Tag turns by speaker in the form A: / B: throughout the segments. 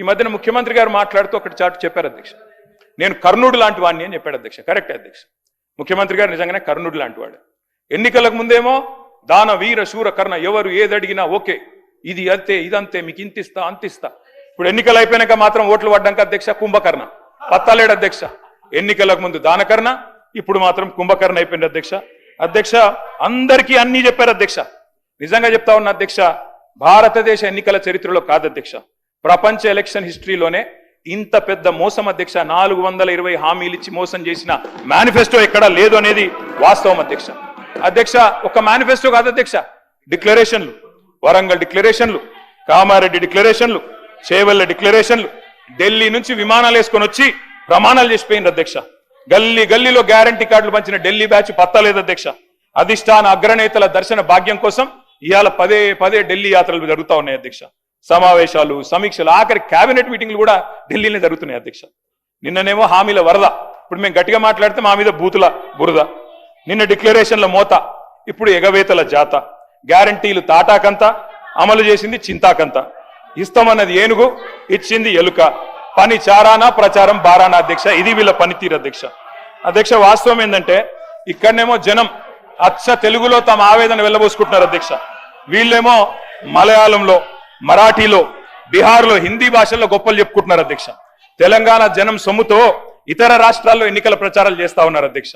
A: ఈ మధ్యన ముఖ్యమంత్రి గారు మాట్లాడుతూ ఒకటి చాటు చెప్పారు అధ్యక్ష, నేను కర్ణుడు లాంటి వాడిని అని చెప్పాడు అధ్యక్ష. కరెక్ట్ అధ్యక్ష, ముఖ్యమంత్రి గారు నిజంగానే కర్ణుడు లాంటి వాడు. ఎన్నికలకు ముందేమో దాన వీర శూర కర్ణ ఎవరు ఏదడిగినా ఓకే, ఇది అంతే ఇదంతే, మీకు ఇంతిస్తా అంతిస్తా. ఇప్పుడు ఎన్నికలు అయిపోయినాక మాత్రం ఓట్లు పడ్డాక అధ్యక్ష కుంభకర్ణ పత్తాలేడు అధ్యక్ష. ఎన్నికలకు ముందు దానకర్ణ, ఇప్పుడు మాత్రం కుంభకర్ణ అయిపోయింది అధ్యక్ష. అధ్యక్ష అందరికీ అన్ని చెప్పారు అధ్యక్ష. నిజంగా చెప్తా ఉన్న అధ్యక్ష, భారతదేశ ఎన్నికల చరిత్రలో కాదు అధ్యక్ష, ప్రపంచ ఎలక్షన్ హిస్టరీలోనే ఇంత పెద్ద మోసం అధ్యక్ష. 420 హామీలు ఇచ్చి మోసం చేసిన మేనిఫెస్టో ఎక్కడా లేదు అనేది వాస్తవం అధ్యక్ష. అధ్యక్ష ఒక మేనిఫెస్టో కాదు అధ్యక్ష, డిక్లరేషన్లు, వరంగల్ డిక్లరేషన్లు, కామారెడ్డి డిక్లరేషన్లు, చేవెళ్ల డిక్లరేషన్లు, ఢిల్లీ నుంచి విమానాలు వేసుకొని వచ్చి ప్రమాణాలు చేసిపోయింది అధ్యక్ష. గల్లీ గల్లీలో గ్యారంటీ కార్డులు పంచిన ఢిల్లీ బ్యాచ్ పత్తలేదు అధ్యక్ష. అధిష్టాన అగ్రనేతల దర్శన భాగ్యం కోసం ఇవాళ పదే ఢిల్లీ యాత్రలు జరుగుతూ ఉన్నాయి అధ్యక్ష. సమావేశాలు, సమీక్షలు, ఆఖరి కేబినెట్ మీటింగ్లు కూడా ఢిల్లీనే జరుగుతున్నాయి అధ్యక్ష. నిన్ననేమో హామీల వరద, ఇప్పుడు మేము గట్టిగా మాట్లాడితే మా మీద బూతుల బురద. నిన్న డిక్లరేషన్ల మోత, ఇప్పుడు ఎగవేతల జాత. గ్యారంటీలు తాటాకంత, అమలు చేసింది చింతాకంత. ఇస్తామన్నది ఏనుగు, ఇచ్చింది ఎలుక. పని చారానా ప్రచారం బారానా అధ్యక్ష. ఇది వీళ్ళ పనితీరు అధ్యక్ష. అధ్యక్ష వాస్తవం ఏంటంటే ఇక్కడనేమో జనం అచ్చ తెలుగులో తమ ఆవేదన వెళ్ళబోసుకుంటున్నారు అధ్యక్ష. వీళ్ళేమో మలయాళంలో, మరాఠీలో, బీహార్లో, హిందీ భాషల్లో గొప్పలు చెప్పుకుంటున్నారు అధ్యక్ష. తెలంగాణ జనం సొమ్ముతో ఇతర రాష్ట్రాల్లో ఎన్నికల ప్రచారాలు చేస్తా ఉన్నారు అధ్యక్ష.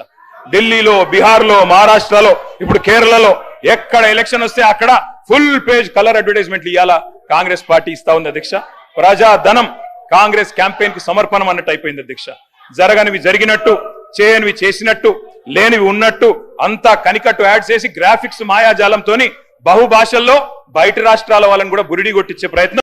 A: ఢిల్లీలో, బీహార్లో, మహారాష్ట్రలో, ఇప్పుడు కేరళలో ఎక్కడ ఎలక్షన్ వస్తే అక్కడ ఫుల్ పేజ్ కలర్ అడ్వర్టైజ్మెంట్లు ఇవాళ కాంగ్రెస్ పార్టీ ఇస్తా ఉంది అధ్యక్ష. ప్రజాధనం కాంగ్రెస్ క్యాంపెయిన్ కి సమర్పణం అన్నట్టు అయిపోయింది అధ్యక్ష. జరగనివి జరిగినట్టు, చేయనివి చేసినట్టు, లేనివి ఉన్నట్టు అంతా కనికట్టు యాడ్ చేసి గ్రాఫిక్స్ మాయాజాలంతోని బహుభాషల్లో బయట రాష్ట్రాల వాళ్ళని కూడా బురిడి కొట్టించే ప్రయత్నం